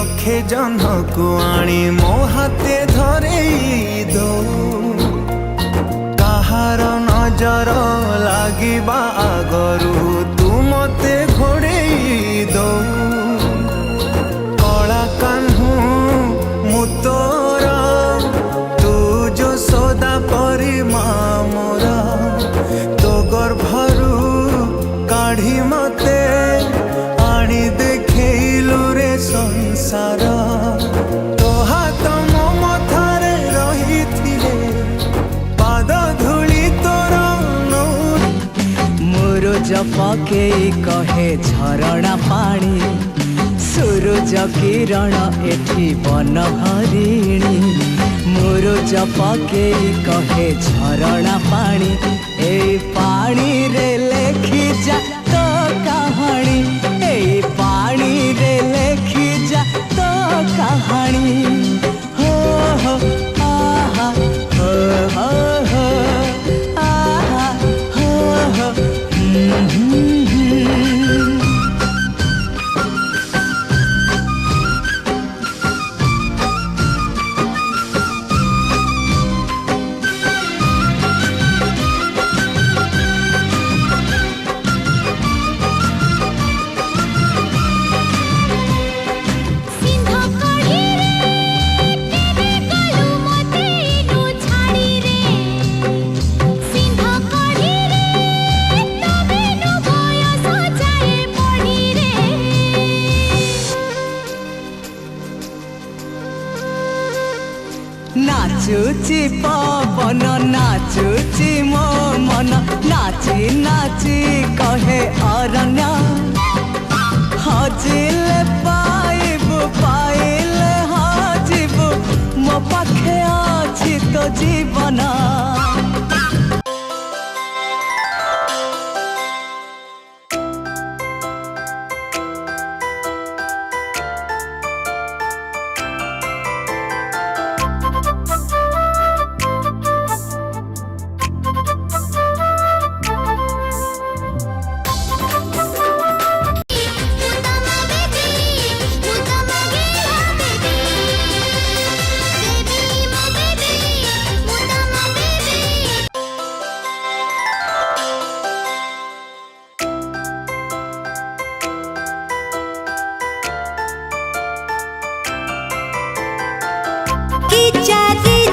लक्षे जन को आनी मो हाथे धरे दो कहार नजर लागिबा आगरू तू मते घोड़े दो कला कान्हू मु तोर तू जो सदा परी मोरा तो गर्भरू काढ़ी मते आनी देखैलु रे संसार तो हाथ मो मथारे रही थिले पाद धूली तोर मोर जपके कहे झरणा पानी सूरज किरण एठी बन हरिणी मोर जपके कहे झरणा पानी ए पानी रे लेखी जा तो कहानी ए पानी रे लेखी जा तो कहानी हो आहा हो हो आहा हो नाचुची पवन नाचुची मो मन नाची नाची कहे अरण्य हजिले पाइबु पाइले हजिबु मो पाखे अछि तो जीवन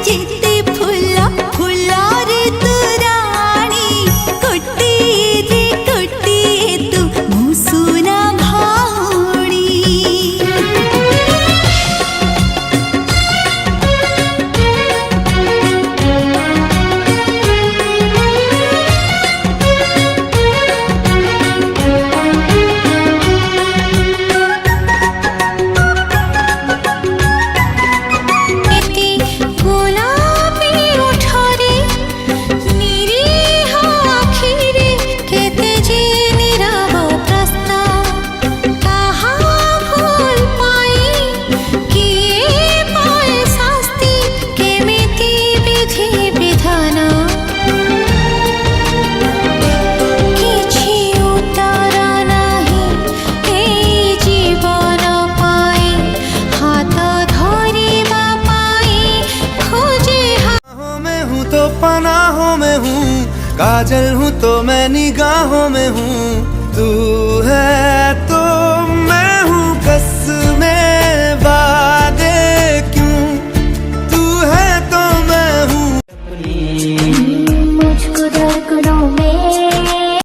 जिते फूल फूलर तू रानी कोटी तू मुसुना भाउणी पनाहों में हूँ काजल हूँ तो मैं निगाहों में हूँ तू है